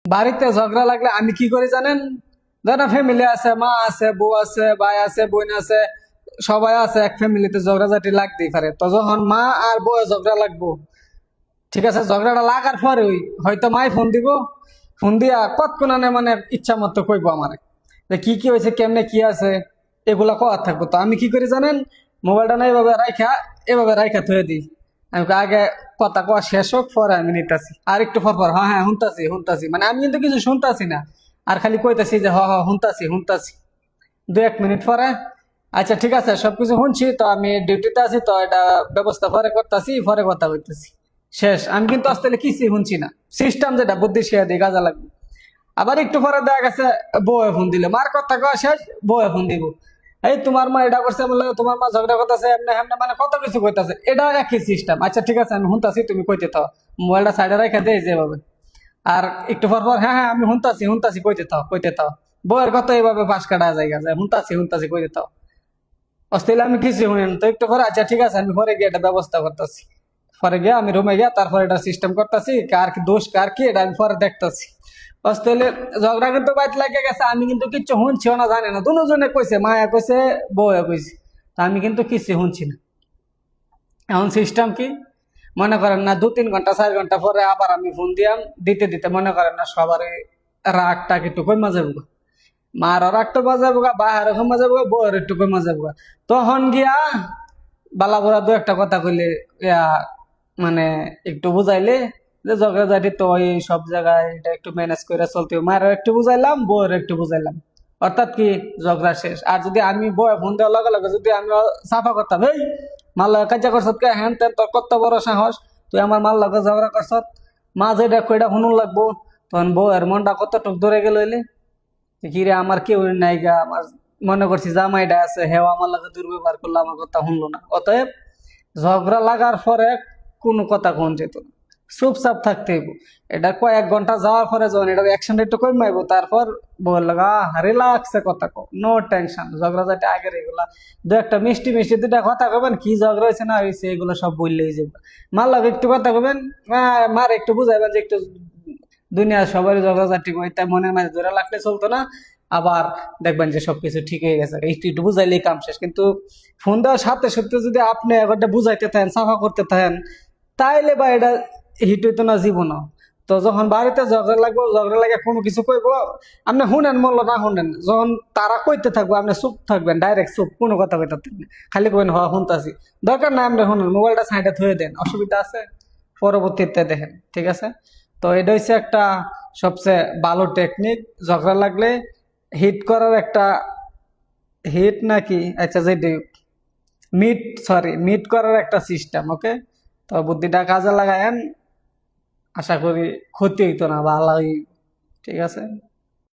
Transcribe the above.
বাড়িতে ঝগড়া লাগলে আমি কি করি জানেন? ধরেন ফ্যামিলি আছে, মা আছে, বউ আছে, ভাই আছে, বোন আছে, সবাই আছে, এক ফ্যামিলিতে ঝগড়াঝাটি লাগতেই পারে। তো যখন মা আর বউ ঝগড়া লাগবো, ঠিক আছে, ঝগড়াটা লাগার পরে হয়তো মাই ফোন দিব, ফোন দিয়া কতক্ষণে মানে ইচ্ছা মতো কইবো আমারে যে কি কি হয়েছে, কেমনে কি আছে, এগুলা কওয়ার থাকবো। তো আমি কি করি জানেন? মোবাইলটা না এভাবে রাইখা থয়ে দিই। আমি কই, আগে কথা কওয়া শেষ হোক, পরে আমি নিতাছি। আর একটু পর পর, হ্যাঁ হ্যাঁ শুনতাছি শুনতাছি, মানে আমি কিন্তু কিছু শুনতাছি না, আর খালি কইতাছি যে হ হ শুনতাছি শুনতাছি। 2-1 মিনিট পরে, আচ্ছা ঠিক আছে সবকিছু শুনছি, তো আমি ডিউটিতে আছি, তো এটা ব্যবস্থা পরে করতেছি, পরে কথা বলতেছি। শেষ। আমি কিন্তু আসলে কিছুই শুনছি না। সিস্টেম যেটা বুদ্ধি শিয়া দিয়ে কাজে লাগবে। আবার একটু পরে দেখা গেছে বউয়ে ফোন দিল, মার কথা কওয়া শেষ, বউয়ে ফোন দিব, এই তোমার মা এটা করছে বলে, তোমার মা ঝগড়া করতেছে এমনি হেমনে, মানে কত কিছু কইতাছে। এটা একই সিস্টেম। আচ্ছা ঠিক আছে আমি শুনতাছি, তুমি কইতে থাও। মোবাইলটা সাইডে রেখে দেয় যেভাবে। আর একটু পর পর, হ্যাঁ হ্যাঁ আমি শুনতাছি শুনতাছি, কইতে থাও। বউয়ের কথা এইভাবে পাশ কাটা জায়গা যায়, শুনতাছি শুনতাছি কইতে থাও। অস্ট্রেলিয়া আমি কিছু শুনেন তো, একটু পরে আচ্ছা ঠিক আছে আমি পরে গিয়ে এটা ব্যবস্থা করতেছি। পরে গিয়ে আমি রুমে গিয়া তারপরে এটা সিস্টেম করতেছি, কার কি দোষ কার কি এটা আমি পরে দেখতেছি। অস্ট্রেলিয়া ঝগড়া কিন্তু বাইত লাগে গেছে, আমি কিন্তু কিচ্ছু শুনছিও না, জানি না। দুজনে কইছে, মায়া কইছে, বউয়া কইছে, তা আমি কিন্তু কিছু শুনছি না। এখন সিস্টেম কি? মনে করেন না 2-3 ঘন্টা 4 ঘন্টা পরে আবার আমি ফোন দিয়াম, দিতে দিতে মনে করেন না সবারই রাগটা একটু কমা যাবো, মার রাগটা বাজাবো, বাহার কমা যাবো, বউয়ের একটু কমা যাবো। তখন গিয়া বালা বুড়া 2-1টা কথা কইলে, ইয়া মানে একটু বুঝাইলে যে ঝগড়াঝাটি তো এই সব জায়গায় এটা একটু ম্যানেজ করে চলতে হবে। মায়ের একটু বুঝাইলাম, বউয়ের একটু বুঝাইলাম, অর্থাৎ কি ঝগড়া শেষ। আর যদি আমি বউয়ে ফোন দেওয়ার লগে লগে যদি আমি সাফা করতাম, এই মার লগে কাজা করছত কে, হ্যান তেন, তোর কত বড় সাহস, তুই আমার মার লগে ঝগড়া করছত, মা যেটা কইটা শুনুন লাগবো। তখন বউয়ের মনটা কতটুক ধরে গেল হইলে, কি রে আমার কেউ নাই গা, আমার মনে করছি জামাইটা আছে, হেও আমার লগে দুর্ব্যবহার করলো, আমার কথা শুনলো না। অতএব ঝগড়া লাগার পরে কোনো কথা কোন যেত না, চুপচাপ থাকতে হইব। এটা কয়েক ঘন্টা যাওয়ার পরে যখন এটা অ্যাকশন একটু কমাইবো, তারপর বল রিল্যাক্সে কথা কো, নো টেনশন। ঝগড়া যাতে আগের এগুলা 2-1টা মিষ্টি মিষ্টি 2টা কথা কবেন, কি ঝগড়া হয়েছে না হয়েছে এগুলো সব বললেই যাবে। মার লাগে একটু কথা কবেন, মার একটু বুঝাইবেন যে একটু দুনিয়া সবারই ঝগড়াঝাটি করে, তাই মনের মাঝে ধরে রাখলে চলতো না। আবার দেখবেন যে সবকিছু ঠিক হয়ে গেছে, একটু একটু বুঝাইলেই কাম শেষ। কিন্তু ফোন দেওয়ার সাথে সাথে যদি আপনি একটা বুঝাইতে থাকেন, সাফা করতে থাকেন, তাইলে বা এটা হিট হইতো না জীবনও। তো যখন বাড়িতে ঝগড়া লাগবো, ঝগড়া লাগে কোনো কিছু কইবো, আপনি শুনেন মূল্য না শুনেন, যখন তারা কইতে থাকবো আপনি চুপ থাকবেন, ডাইরেক্ট চুপ, কোনো কথা কইতে থাকবেন না। খালি কইবেন হ শুনতাছি, দরকার না আপনি শুনেন, মোবাইলটা সাইডে থয়ে দেন, অসুবিধা আছে, পরবর্তীতে দেখেন, ঠিক আছে? তো এটা হচ্ছে একটা সবচেয়ে ভালো টেকনিক ঝগড়া লাগলে হিট করার একটা, হিট নাকি, আচ্ছা যেটি মিট করার একটা সিস্টেম। ওকে, তো বুদ্ধিটা কাজে লাগায়েন, আশা করি ক্ষতি হইতো না, ভালোই। ঠিক আছে।